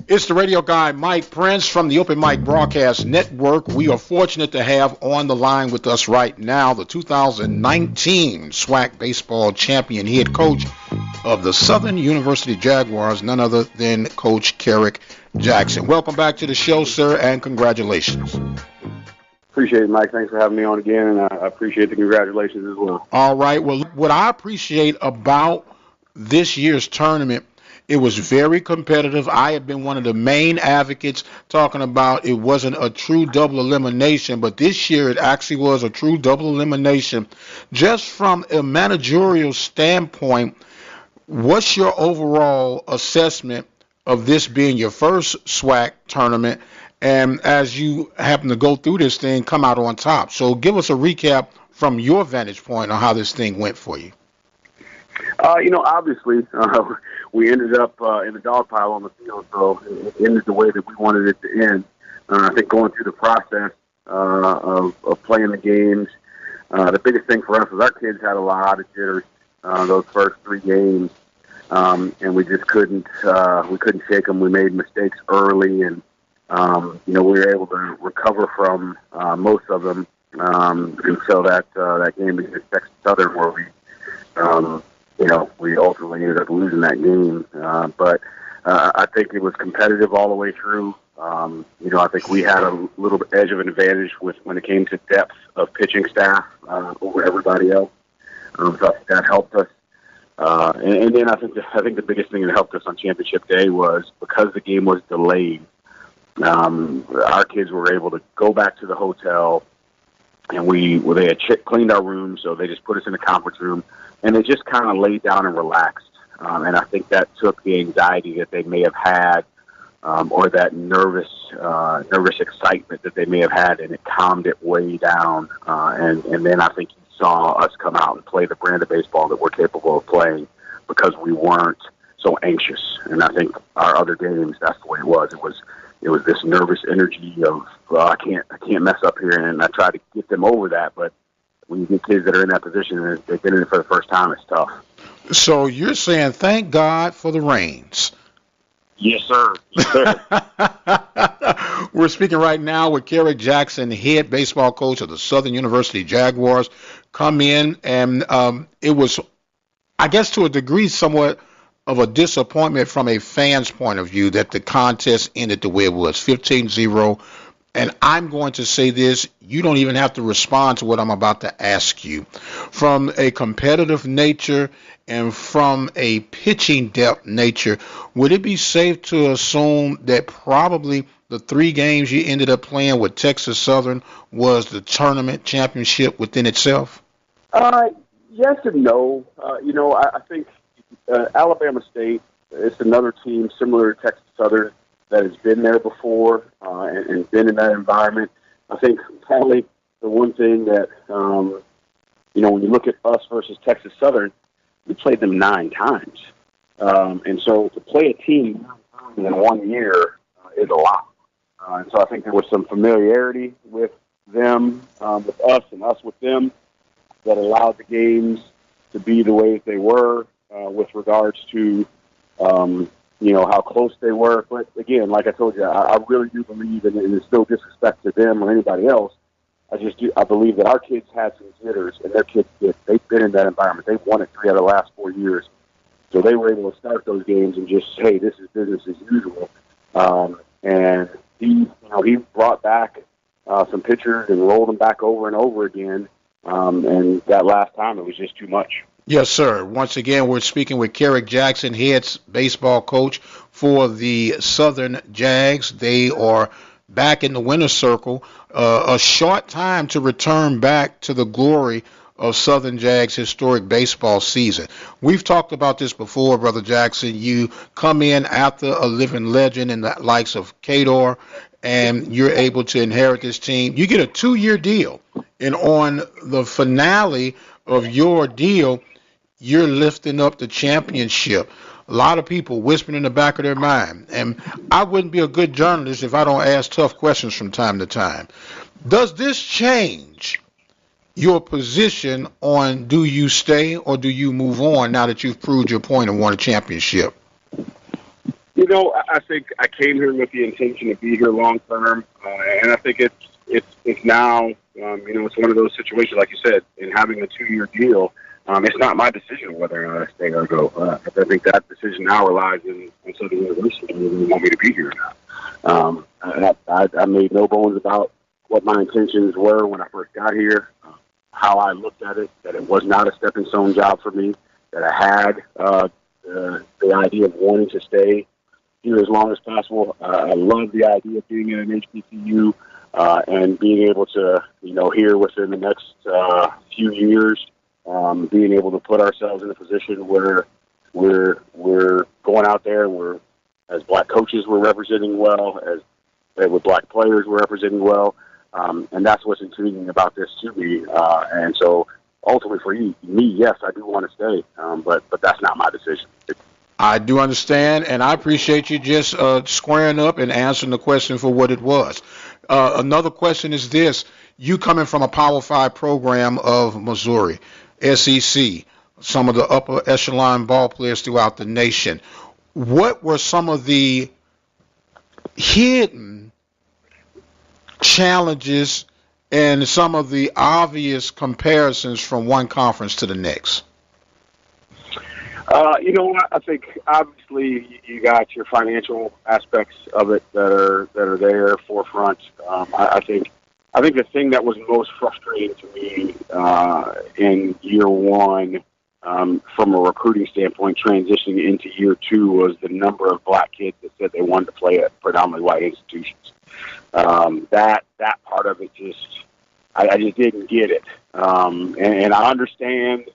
It's the radio guy, Mike Prince from the Open Mic Broadcast Network. We are fortunate to have on the line with us right now the 2019 SWAC baseball champion head coach of the Southern University Jaguars, none other than Coach Kerrick Jackson. Welcome back to the show, sir, and congratulations. Appreciate it, Mike. Thanks for having me on again, and I appreciate the congratulations as well. All right. Well, what I appreciate about this year's tournament, it was very competitive. I had been one of the main advocates talking about it wasn't a true double elimination, but this year it actually was a true double elimination. Just from a managerial standpoint, what's your overall assessment of this being your first SWAC tournament, and as you happen to go through this thing, come out on top? So give us a recap from your vantage point on how this thing went for you. Obviously, we ended up in the dog pile on the field, so it ended the way that we wanted it to end. I think going through the process of playing the games, the biggest thing for us was our kids had a lot of jitters those first three games, and we just couldn't shake them. We made mistakes early, and we were able to recover from most of them until that game against Texas Southern, where we ultimately ended up losing that game. But I think it was competitive all the way through. I think we had a little edge of an advantage when it came to depth of pitching staff over everybody else. So I think that helped us. And then I think the biggest thing that helped us on championship day was because the game was delayed, our kids were able to go back to the hotel, and they had cleaned our room, so they just put us in a conference room, and they just kind of laid down and relaxed. And I think that took the anxiety that they may have had, or that nervous excitement that they may have had, and it calmed it way down. And then I think you saw us come out and play the brand of baseball that we're capable of playing because we weren't so anxious. And I think our other games, that's the way it was. It was this nervous energy of, well, I can't mess up here, and I try to get them over that. But when you get kids that are in that position and they've been in it for the first time, it's tough. So you're saying thank God for the rains. Yes, sir. Yes, sir. We're speaking right now with Kerrick Jackson, head baseball coach of the Southern University Jaguars. Come in, and it was, I guess to a degree, somewhat of a disappointment from a fan's point of view that the contest ended the way it was, 15-0. And I'm going to say this, you don't even have to respond to what I'm about to ask you. From a competitive nature and from a pitching depth nature, would it be safe to assume that probably the three games you ended up playing with Texas Southern was the tournament championship within itself? Yes and no. I think Alabama State is another team similar to Texas Southern that has been there before and been in that environment. I think probably the one thing that, when you look at us versus Texas Southern, we played them 9 times. And so to play a team in 1 year is a lot. And so I think there was some familiarity with them, with us, and us with them, that allowed the games to be the way that they were with regards to, how close they were. But again, like I told you, I really do believe, and it's no disrespect to them or anybody else, I believe that our kids had some jitters, and their kids did. They've been in that environment. They've won it 3 out of the last 4 years. So they were able to start those games and just, hey, this is business as usual. And he brought back some pitchers and rolled them back over and over again. And that last time, it was just too much. Yes, sir. Once again, we're speaking with Kerrick Jackson, head baseball coach for the Southern Jags. They are back in the winner's circle. A short time to return back to the glory of Southern Jags' historic baseball season. We've talked about this before, Brother Jackson. You come in after a living legend in the likes of Kador, and you're able to inherit this team. You get a 2-year deal, and on the finale of your deal, you're lifting up the championship. A lot of people whispering in the back of their mind. And I wouldn't be a good journalist if I don't ask tough questions from time to time. Does this change your position on do you stay or do you move on now that you've proved your point and won a championship? I think I came here with the intention to be here long term, and I think it's now, it's one of those situations, like you said, in having a 2-year deal. It's not my decision whether or not I stay or go. I think that decision now relies in Southern University whether they want me to be here or not. I made no bones about what my intentions were when I first got here, how I looked at it, that it was not a stepping stone job for me, that I had the idea of wanting to stay here as long as possible. I love the idea of being in an HBCU and being able to, here within the next few years, being able to put ourselves in a position where we're going out there and as black coaches, we're representing well, as with black players, we're representing well. And that's what's intriguing about this to me. And so ultimately for me, yes, I do want to stay, but that's not my decision. I do understand, and I appreciate you just squaring up and answering the question for what it was. Another question is this. You coming from a Power 5 program of Missouri, SEC, some of the upper echelon ball players throughout the nation. What were some of the hidden challenges and some of the obvious comparisons from one conference to the next? I think obviously you got your financial aspects of it that are there forefront. I think the thing that was most frustrating to me in year one, from a recruiting standpoint, transitioning into year two, was the number of black kids that said they wanted to play at predominantly white institutions. That part of it I just didn't get it, and I understand.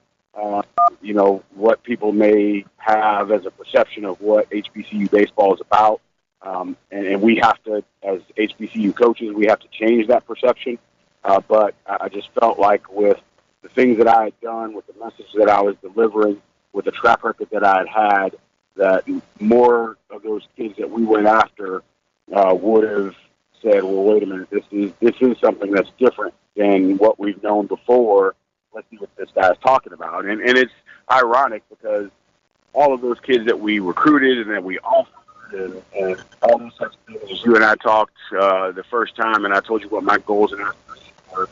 What people may have as a perception of what HBCU baseball is about. And we have to, as HBCU coaches, we have to change that perception. But I just felt like with the things that I had done, with the message that I was delivering, with the track record that I had, that more of those kids that we went after would have said, well, wait a minute, this is something that's different than what we've known before. Let's see what this guy's talking about. And it's ironic because all of those kids that we recruited and that we offered and all those such things, you and I talked the first time, and I told you what my goals and aspirations were.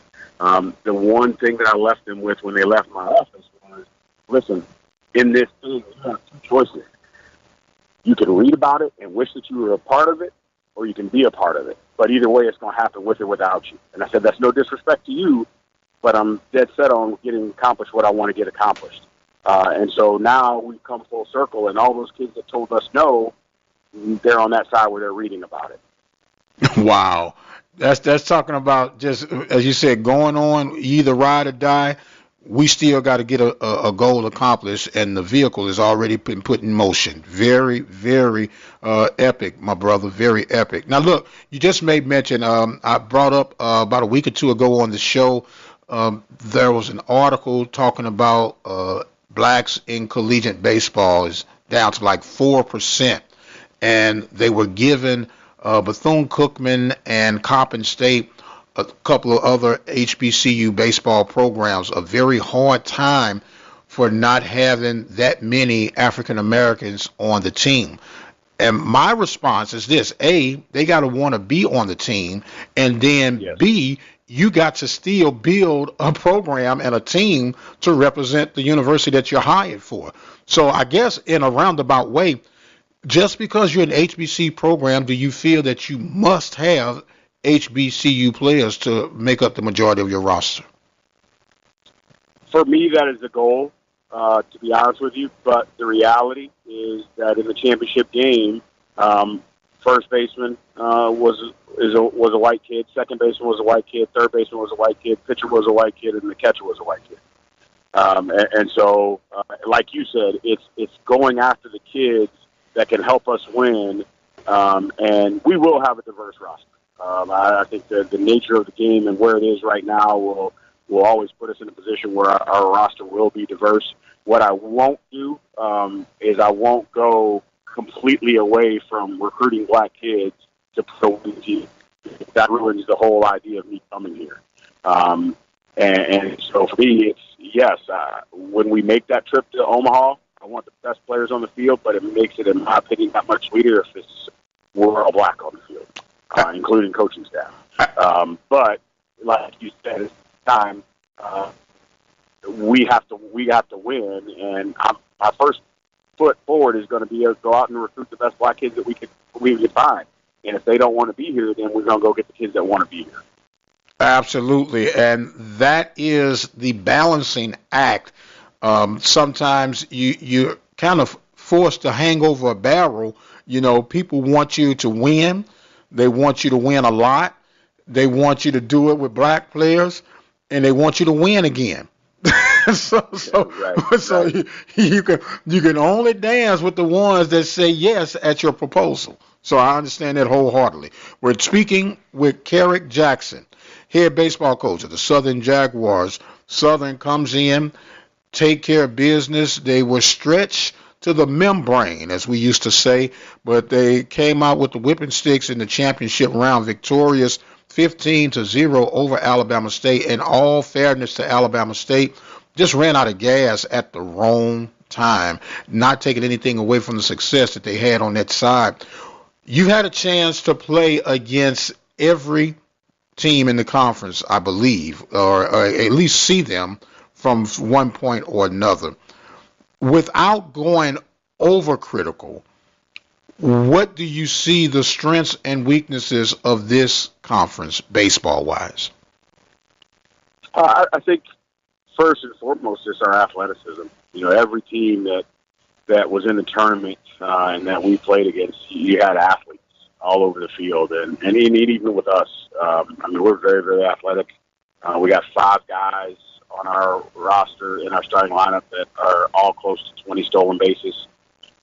The one thing that I left them with when they left my office was, listen, in this thing, you have two choices. You can read about it and wish that you were a part of it, or you can be a part of it. But either way, it's going to happen with or without you. And I said, that's no disrespect to you, but I'm dead set on getting accomplished what I want to get accomplished. And so now we've come full circle, and all those kids that told us no, they're on that side where they're reading about it. Wow. That's talking about, just as you said, going on, either ride or die. We still got to get a goal accomplished, and the vehicle has already been put in motion. Very, very epic, my brother, very epic. Now, look, you just made mention, I brought up about a week or two ago on the show, there was an article talking about blacks in collegiate baseball is down to like 4%, and they were given Bethune-Cookman and Coppin State, a couple of other HBCU baseball programs, a very hard time for not having that many African Americans on the team. And my response is this: A, they got to want to be on the team, and then yes. B, you got to still build a program and a team to represent the university that you're hired for. So I guess in a roundabout way, just because you're an HBC program, do you feel that you must have HBCU players to make up the majority of your roster? For me, that is the goal, to be honest with you. But the reality is that in the championship game, first baseman was a white kid, second baseman was a white kid, third baseman was a white kid, pitcher was a white kid, and the catcher was a white kid. And so, like you said, it's going after the kids that can help us win, and we will have a diverse roster. I think the nature of the game and where it is right now will always put us in a position where our roster will be diverse. What I won't do is I won't go completely away from recruiting black kids to pro team. That ruins the whole idea of me coming here. And so for me, it's yes. When we make that trip to Omaha, I want the best players on the field, but it makes it, in my opinion, that much sweeter if we're all black on the field, including coaching staff. But like you said, it's time. We have to win, and my first foot forward is going to be to go out and recruit the best black kids that we can find. And if they don't want to be here, then we're going to go get the kids that want to be here. Absolutely, and that is the balancing act. Sometimes you're kind of forced to hang over a barrel. You know, people want you to win. They want you to win a lot. They want you to do it with black players, and they want you to win again. so right. You can only dance with the ones that say yes at your proposal. So I understand that wholeheartedly. We're speaking with Kerrick Jackson, head baseball coach of the Southern Jaguars. Southern comes in, take care of business. They were stretched to the membrane, as we used to say, but they came out with the whipping sticks in the championship round, victorious 15-0 over Alabama State. In all fairness to Alabama State, just ran out of gas at the wrong time, not taking anything away from the success that they had on that side. You had a chance to play against every team in the conference, I believe, or at least see them from one point or another. Without going overcritical, what do you see the strengths and weaknesses of this conference baseball-wise? I think first and foremost is our athleticism. You know, every team that was in the tournament and that we played against, you had athletes all over the field, and even with us. I mean, we're very, very athletic. We got 5 guys on our roster in our starting lineup that are all close to 20 stolen bases.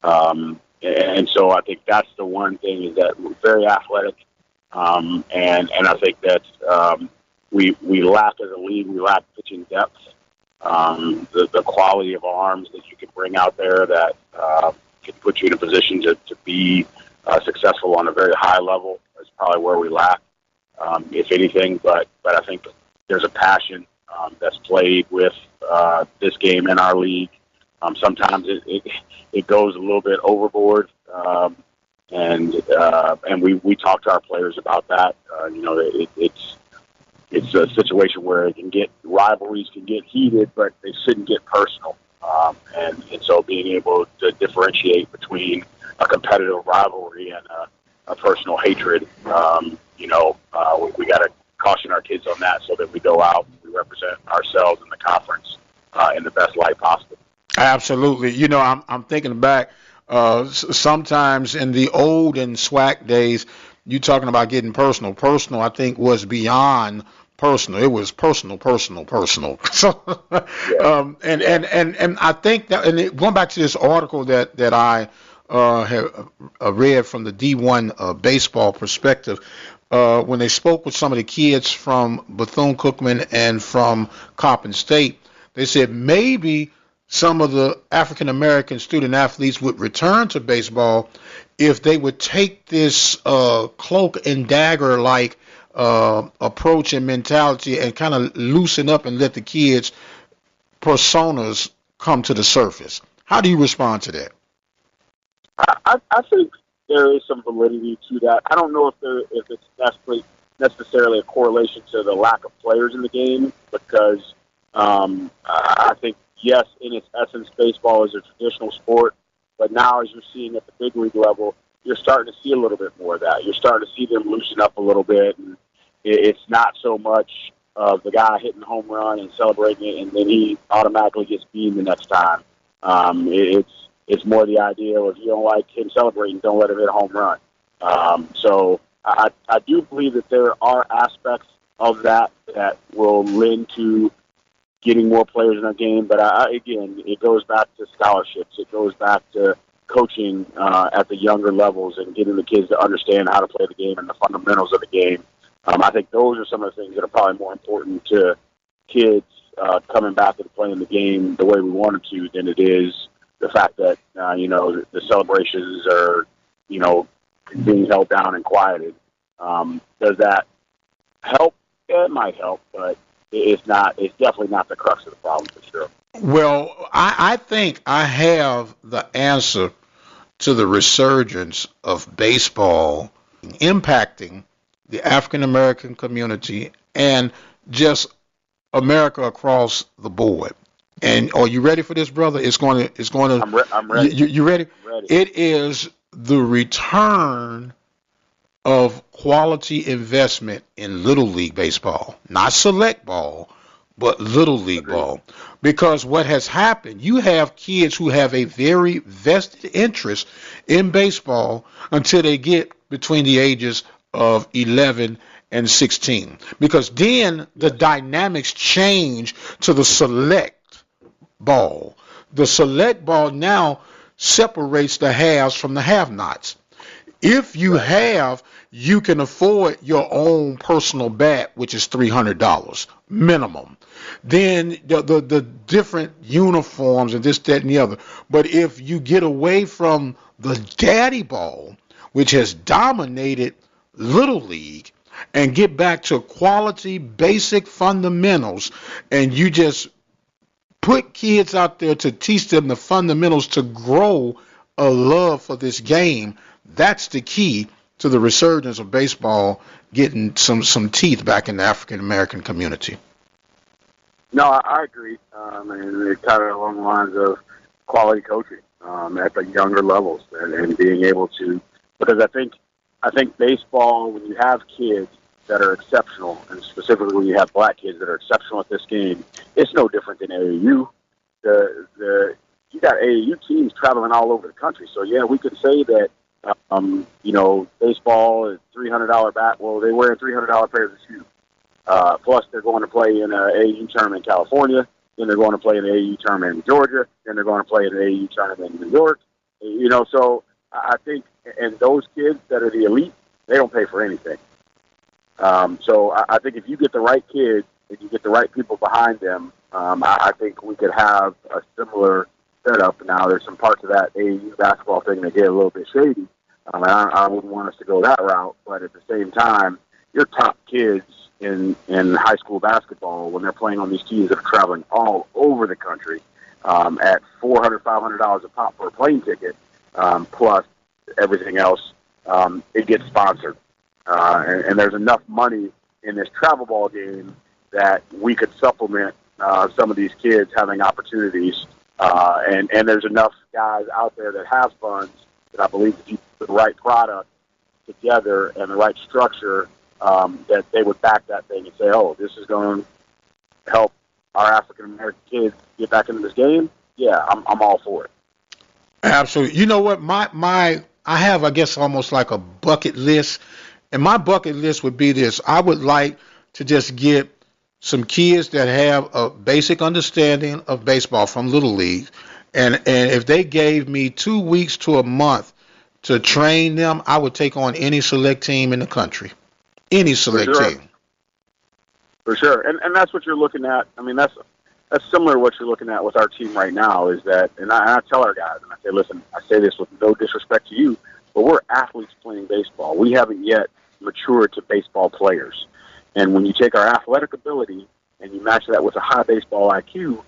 And so I think that's the one thing, is that we're very athletic. And I think that we lack as a league, we lack pitching depth. The quality of arms that you can bring out there that can put you in a position to be successful on a very high level is probably where we lack, if anything. But I think there's a passion that's played with this game in our league. Sometimes it goes a little bit overboard, and we talk to our players about that. You know, it's a situation where rivalries can get heated, but they shouldn't get personal. And so being able to differentiate between a competitive rivalry and a personal hatred, we got to caution our kids on that so that we go out and we represent ourselves in the conference in the best light possible. Absolutely. You know, I'm thinking back, sometimes in the old and SWAC days, you talking about getting personal. Personal, I think, was beyond personal. It was personal. So, yeah. And I think that, and going back to this article that I have read from the D1 baseball perspective, when they spoke with some of the kids from Bethune-Cookman and from Coppin State, they said maybe some of the African-American student athletes would return to baseball if they would take this cloak and dagger-like approach and mentality and kind of loosen up and let the kids' personas come to the surface. How do you respond to that? I think there is some validity to that. I don't know if it's necessarily a correlation to the lack of players in the game, because I think, yes, in its essence, baseball is a traditional sport, but now as you're seeing at the big league level, you're starting to see a little bit more of that. You're starting to see them loosen up a little bit, and it's not so much of the guy hitting the home run and celebrating it, and then he automatically gets beamed the next time. It's more the idea of, if you don't like him celebrating, don't let him hit a home run. So I do believe that there are aspects of that will lend to getting more players in our game. But again, it goes back to scholarships. It goes back to coaching at the younger levels and getting the kids to understand how to play the game and the fundamentals of the game. I think those are some of the things that are probably more important to kids coming back and playing the game the way we want them to than it is the fact that, the celebrations are, being held down and quieted. Does that help? Yeah, it might help, but it's definitely not the crux of the problem, for sure. Well, I think I have the answer to the resurgence of baseball impacting the African American community and just America across the board. And are you ready for this, brother? It's going to. I'm ready. You ready? I'm ready. It is the return of quality investment in Little League baseball, not select ball, but Little League Agreed. ball. Because what has happened, you have kids who have a very vested interest in baseball until they get between the ages of 11 and 16. Because then the dynamics change to the select ball. The select ball now separates the haves from the have-nots. If you Right. have, you can afford your own personal bat, which is $300 minimum. Then the different uniforms and this, that, and the other. But if you get away from the daddy ball, which has dominated Little League, and get back to quality, basic fundamentals, and you just put kids out there to teach them the fundamentals to grow a love for this game. That's the key to the resurgence of baseball getting some teeth back in the African American community. No, I agree. And it's kind of along the lines of quality coaching at the younger levels and being able to, because I think baseball, when you have kids that are exceptional, and specifically when you have black kids that are exceptional at this game, it's no different than AAU. You got AAU teams traveling all over the country. So yeah, we could say that baseball is $300 bat. Well, they're wearing $300 pairs of shoes. Plus, they're going to play in an AAU tournament in California. Then they're going to play in an AAU tournament in Georgia. Then they're going to play in an AAU tournament in New York. So I think, and those kids that are the elite, they don't pay for anything. So I think if you get the right kids, if you get the right people behind them, I think we could have a similar setup. Now, there's some parts of that AAU basketball thing that get a little bit shady. I wouldn't want us to go that route, but at the same time, your top kids in high school basketball, when they're playing on these teams that are traveling all over the country at $400, $500 a pop for a plane ticket, plus everything else, it gets sponsored. And there's enough money in this travel ball game that we could supplement some of these kids having opportunities. And there's enough guys out there that have funds that I believe if you put the right product together and the right structure, that they would back that thing and say, oh, this is going to help our African-American kids get back into this game. Yeah, I'm all for it. Absolutely. You know what? I have, I guess, almost like a bucket list. And my bucket list would be this. I would like to just get some kids that have a basic understanding of baseball from Little League. And if they gave me 2 weeks to a month to train them, I would take on any select team in the country. Any select team. For sure. And that's what you're looking at. I mean, that's similar to what you're looking at with our team right now is that, and I tell our guys, and I say, listen, I say this with no disrespect to you, but we're athletes playing baseball. We haven't yet matured to baseball players. And when you take our athletic ability and you match that with a high baseball IQ,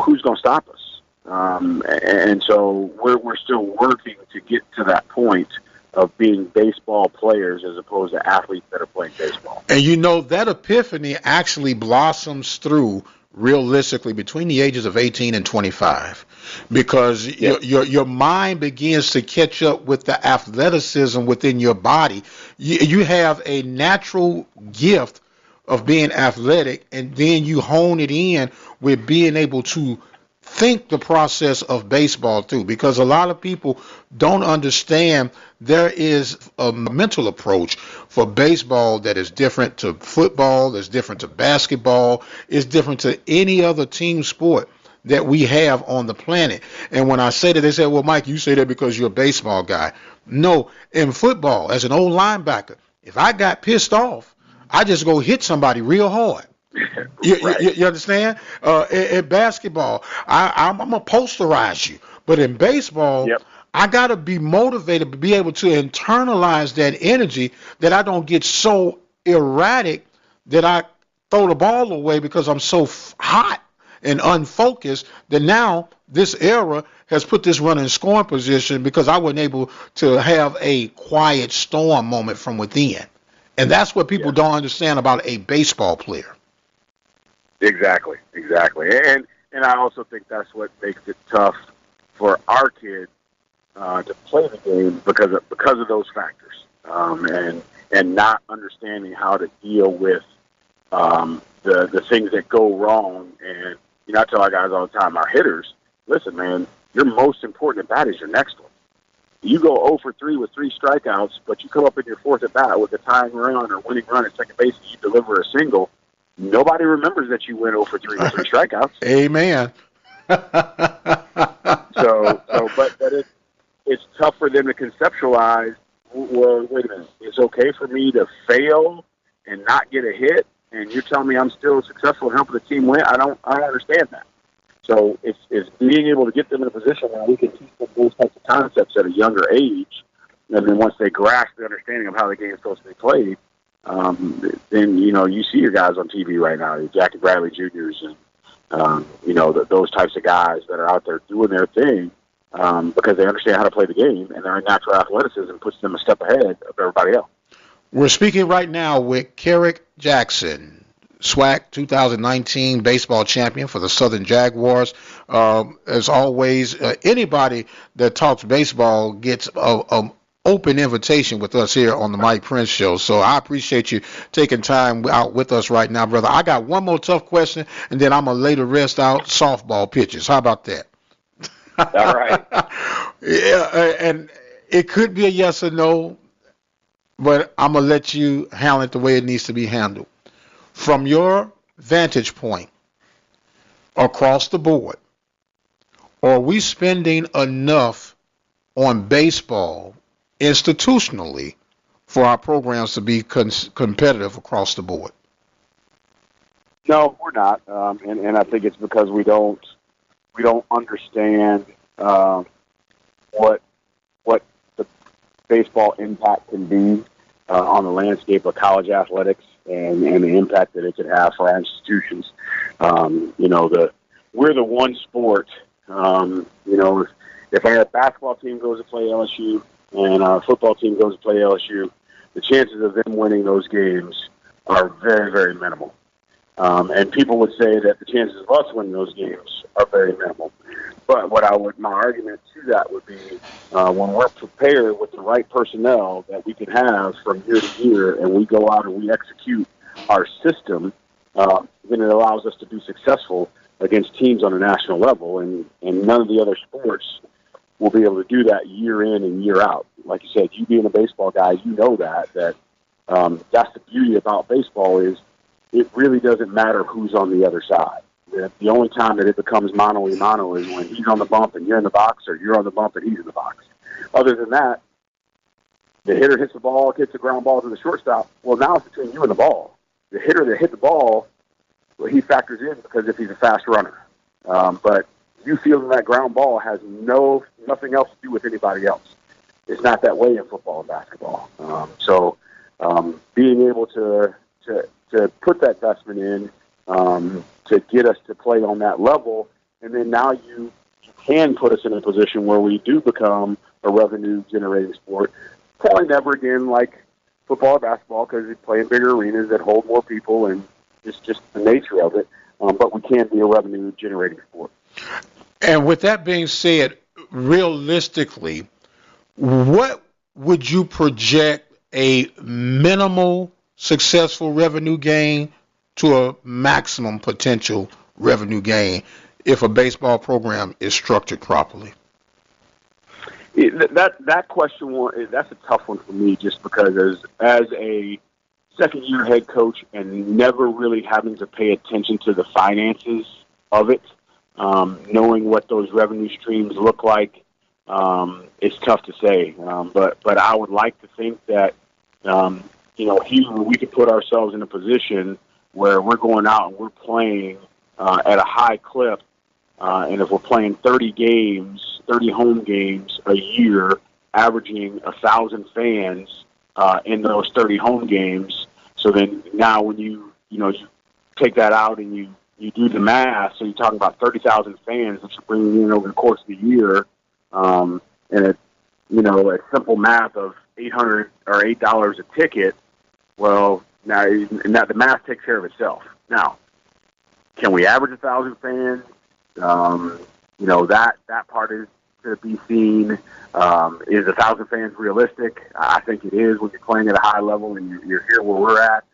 who's going to stop us? And so we're still working to get to that point of being baseball players as opposed to athletes that are playing baseball. And that epiphany actually blossoms through realistically between the ages of 18 and 25 because your mind begins to catch up with the athleticism within your body. You have a natural gift of being athletic, and then you hone it in with being able to think the process of baseball too, because a lot of people don't understand there is a mental approach for baseball that is different to football, that's different to basketball, is different to any other team sport that we have on the planet. And when I say that, they say, well, Mike, you say that because you're a baseball guy. No, in football, as an old linebacker, if I got pissed off, I just go hit somebody real hard. You understand? In basketball, I'm going to posterize you. But in baseball, I got to be motivated to be able to internalize that energy that I don't get so erratic that I throw the ball away because I'm so hot and unfocused, then now this era has put this runner in scoring position because I wasn't able to have a quiet storm moment from within. And that's what people don't understand about a baseball player. Exactly. And I also think that's what makes it tough for our kids to play the game because of those factors, and not understanding how to deal with the things that go wrong. And I tell our guys all the time, our hitters, listen, man, your most important at bat is your next one. You go 0 for 3 with 3 strikeouts, but you come up in your fourth at bat with a tying run or winning run at second base, and you deliver a single. Nobody remembers that you went 0 for 3 with 3 strikeouts. Amen. But it's tough for them to conceptualize. Well, wait a minute. It's okay for me to fail and not get a hit, and you're telling me I'm still successful in helping the team win? I don't understand that. So it's being able to get them in a position where we can teach them those types of concepts at a younger age, and then once they grasp the understanding of how the game is supposed to be played, then you see your guys on TV right now, your Jackie Bradley Juniors, and those types of guys that are out there doing their thing because they understand how to play the game, and their natural athleticism puts them a step ahead of everybody else. We're speaking right now with Kerrick Jackson, SWAC 2019 baseball champion for the Southern Jaguars. As always, anybody that talks baseball gets a open invitation with us here on the Mike Prince Show. So I appreciate you taking time out with us right now, brother. I got one more tough question, and then I'm going to lay the rest out softball pitches. How about that? All right. Yeah, and it could be a yes or no, but I'm going to let you handle it the way it needs to be handled. From your vantage point, across the board, are we spending enough on baseball institutionally for our programs to be competitive across the board? No, we're not, and I think it's because we don't understand what the baseball impact can be on the landscape of college athletics and the impact that it could have for our institutions. We're the one sport. If our basketball team goes to play LSU and our football team goes to play LSU, the chances of them winning those games are very, very minimal. And people would say that the chances of us winning those games are very minimal. But my argument to that would be when we're prepared with the right personnel that we can have from year to year, and we go out and we execute our system, then it allows us to be successful against teams on a national level, and none of the other sports will be able to do that year in and year out. Like you said, you being a baseball guy, you know that's the beauty about baseball is it really doesn't matter who's on the other side. The only time that it becomes mano-a-mano is when he's on the bump and you're in the box, or you're on the bump and he's in the box. Other than that, the hitter hits the ball, hits the ground ball to the shortstop. Well, now it's between you and the ball. The hitter that hit the ball, well, he factors in because if he's a fast runner. But you fielding that ground ball has nothing else to do with anybody else. It's not that way in football and basketball. So being able to put that investment in to get us to play on that level, and then now you can put us in a position where we do become a revenue-generating sport. Probably never again like football or basketball because we play in bigger arenas that hold more people, and it's just the nature of it. But we can be a revenue-generating sport. And with that being said, realistically, what would you project a minimal successful revenue gain to a maximum potential revenue gain if a baseball program is structured properly? That question, that's a tough one for me, just because as a second-year head coach and never really having to pay attention to the finances of it, knowing what those revenue streams look like, it's tough to say. But I would like to think that here we could put ourselves in a position where we're going out and we're playing at a high clip, and if we're playing 30 home games a year, averaging 1,000 fans in those 30 home games. So then now when you take that out and you you do the math, so you're talking about 30,000 fans that you're bringing in over the course of the year, and it's, a simple math of $800 or $8 a ticket. Well, now the math takes care of itself. Now, can we average 1,000 fans? That part is to be seen. Is 1,000 fans realistic? I think it is when you're playing at a high level and you're here where we're at.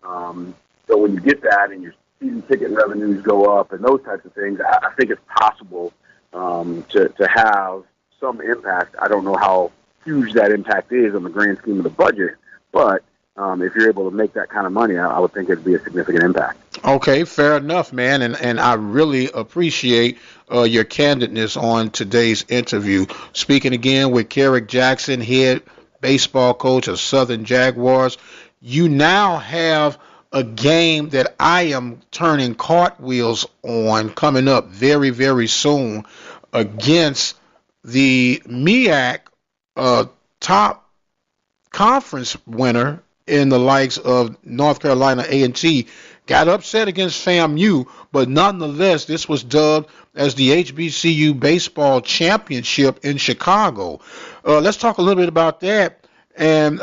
So when you get that and your season ticket revenues go up and those types of things, I think it's possible to have some impact. I don't know how huge that impact is on the grand scheme of the budget, but if you're able to make that kind of money, I would think it'd be a significant impact. Okay, fair enough, man, and I really appreciate your candidness on today's interview. Speaking again with Kerrick Jackson, head baseball coach of Southern Jaguars. You now have a game that I am turning cartwheels on coming up very, very soon against the MEAC top conference winner in the likes of North Carolina A&T. Got upset against FAMU, but nonetheless, this was dubbed as the HBCU Baseball Championship in Chicago. Let's talk a little bit about that, and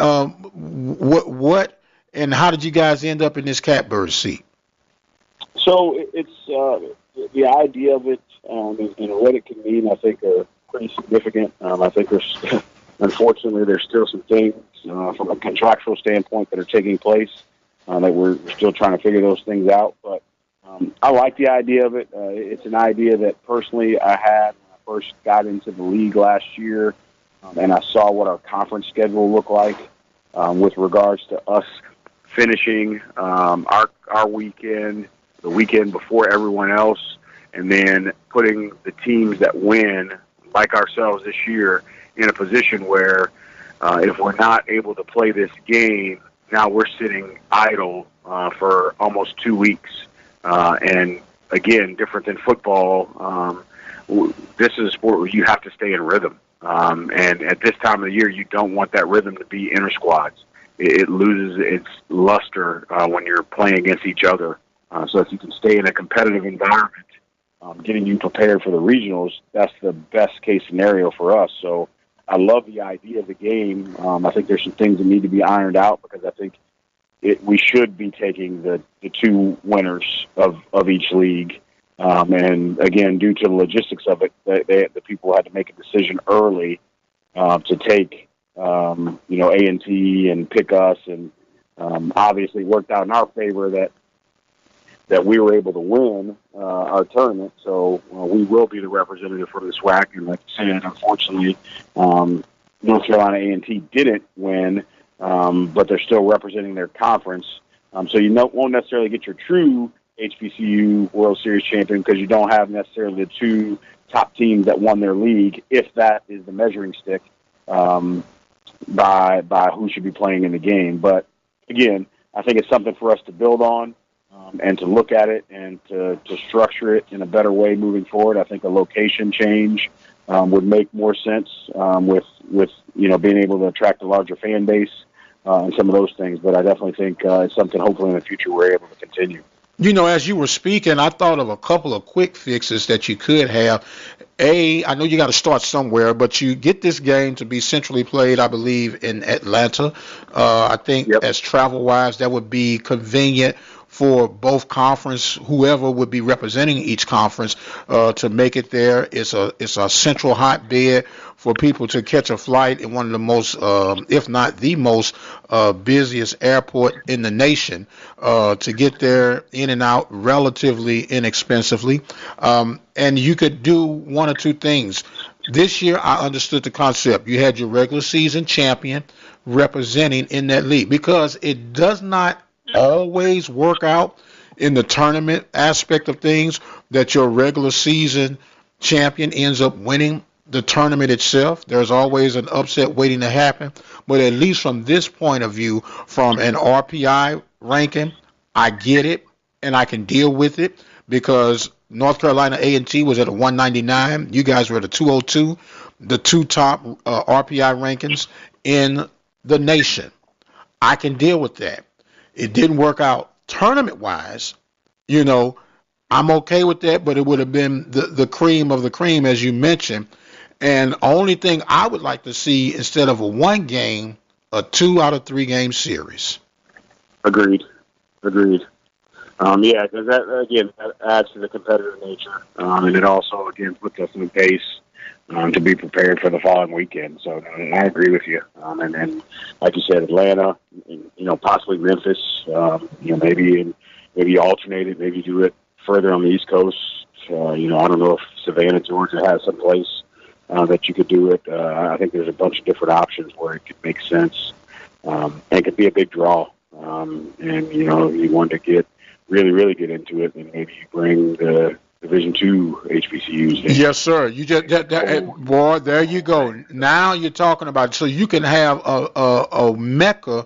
what and how did you guys end up in this catbird seat? So it's the idea of it and what it can mean, I think, are pretty significant. I think unfortunately, there's still some things from a contractual standpoint that are taking place that we're still trying to figure those things out. But I like the idea of it. It's an idea that personally I had when I first got into the league last year, and I saw what our conference schedule looked like with regards to us finishing our weekend, the weekend before everyone else, and then putting the teams that win, like ourselves this year, in a position where if we're not able to play this game, now we're sitting idle for almost 2 weeks. And again, different than football, this is a sport where you have to stay in rhythm. And at this time of the year, you don't want that rhythm to be inter-squads. It loses its luster when you're playing against each other. So if you can stay in a competitive environment, getting you prepared for the regionals, that's the best case scenario for us. So I love the idea of the game. I think there's some things that need to be ironed out because I think we should be taking the two winners of each league. And again, due to the logistics of it, the people had to make a decision early to take A&T and pick us, and obviously it worked out in our favor that we were able to win our tournament. So we will be the representative for the SWAC. And like I said, unfortunately, North Carolina A&T didn't win, but they're still representing their conference. So you won't necessarily get your true HBCU World Series champion because you don't have necessarily the two top teams that won their league, if that is the measuring stick by who should be playing in the game. But again, I think it's something for us to build on. And to look at it and to structure it in a better way moving forward. I think a location change would make more sense with being able to attract a larger fan base and some of those things. But I definitely think it's something hopefully in the future we're able to continue. As you were speaking, I thought of a couple of quick fixes that you could have. I know you got to start somewhere, but you get this game to be centrally played, I believe, in Atlanta. I think as travel-wise, that would be convenient for both conference, whoever would be representing each conference, to make it there. It's a central hotbed for people to catch a flight in one of the most, if not the most, busiest airport in the nation, to get there in and out relatively inexpensively. And you could do one or two things. This year, I understood the concept. You had your regular season champion representing in that league, because it does not always work out in the tournament aspect of things that your regular season champion ends up winning the tournament itself. There's always an upset waiting to happen. But at least from this point of view, from an RPI ranking, I get it and I can deal with it, because North Carolina A&T was at a 199. You guys were at a 202, the two top RPI rankings in the nation. I can deal with that. It didn't work out tournament-wise. I I'm okay with that, but it would have been the cream of the cream, as you mentioned. And only thing I would like to see, instead of a one game, a 2 out of 3 game series. Agreed. Yeah, because that adds to the competitive nature, and it also again puts us in a pace to be prepared for the following weekend. So I agree with you. And then, like you said, Atlanta, possibly Memphis. Maybe alternate it. Maybe do it further on the East Coast. I don't know if Savannah, Georgia has some place that you could do it. I think there's a bunch of different options where it could make sense, and it could be a big draw. And you want to get really get into it, and maybe you bring the Division II HBCUs in. Yes, sir. You just boy, there you go. Now you're talking about, so you can have a mecca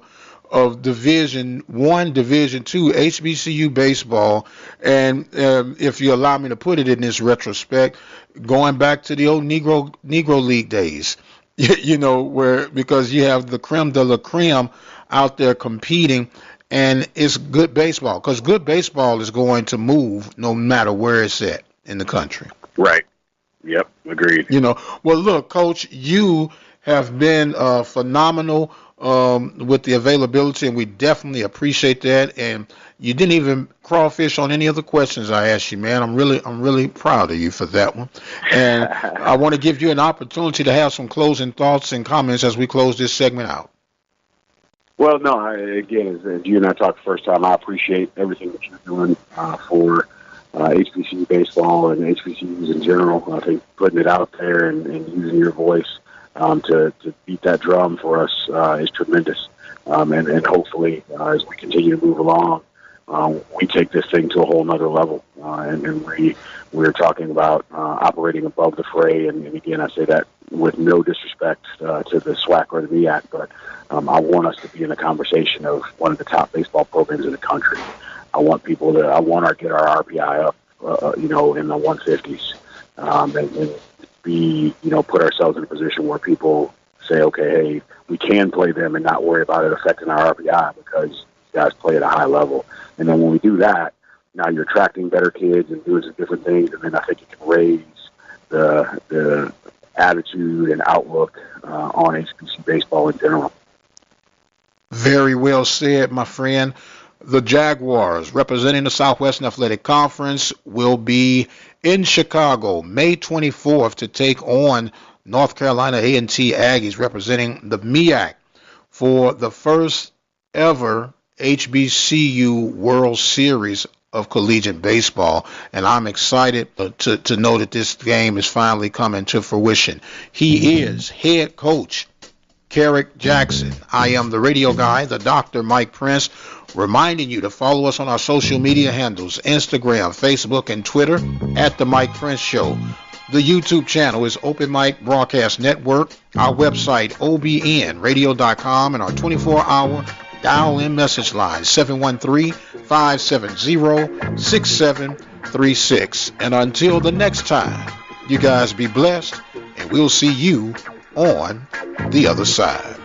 of Division I, Division II HBCU baseball, and if you allow me to put it in this retrospect, going back to the old Negro League days, where, because you have the creme de la creme out there competing, and it's good baseball, because good baseball is going to move no matter where it's at in the country. Right. Yep. Agreed. Well, look, Coach, you have been phenomenal with the availability, and we definitely appreciate that. And you didn't even crawfish on any of the questions I asked you, man. I'm really proud of you for that one. And I want to give you an opportunity to have some closing thoughts and comments as we close this segment out. Well, no, again, as you and I talked the first time, I appreciate everything that you're doing for HBCU baseball and HBCUs in general. I think putting it out there and using your voice to beat that drum for us is tremendous. And hopefully, as we continue to move along, we take this thing to a whole nother level. And we're talking about operating above the fray. And again, I say that with no disrespect to the SWAC or the MEAC, but I want us to be in a conversation of one of the top baseball programs in the country. I want to get our RPI up, in the 150s, and be, put ourselves in a position where people say, okay, hey, we can play them and not worry about it affecting our RPI because these guys play at a high level. And then when we do that, now you're attracting better kids and doing some different things, and then I think it can raise the attitude and outlook on HBCU baseball in general. Very well said, my friend. The Jaguars, representing the Southwestern Athletic Conference, will be in Chicago May 24th to take on North Carolina A&T Aggies, representing the MEAC, for the first ever HBCU World Series of collegiate baseball. And I'm excited to know that this game is finally coming to fruition. He is head coach Kerrick Jackson. I am the radio guy, the Dr. Mike Prince, reminding you to follow us on our social media handles, Instagram, Facebook, and Twitter, at The Mike Prince Show. The YouTube channel is Open Mic Broadcast Network, our website, obnradio.com, and our 24-hour dial-in message line, 713-570-6736. And until the next time, you guys be blessed, and we'll see you on the other side.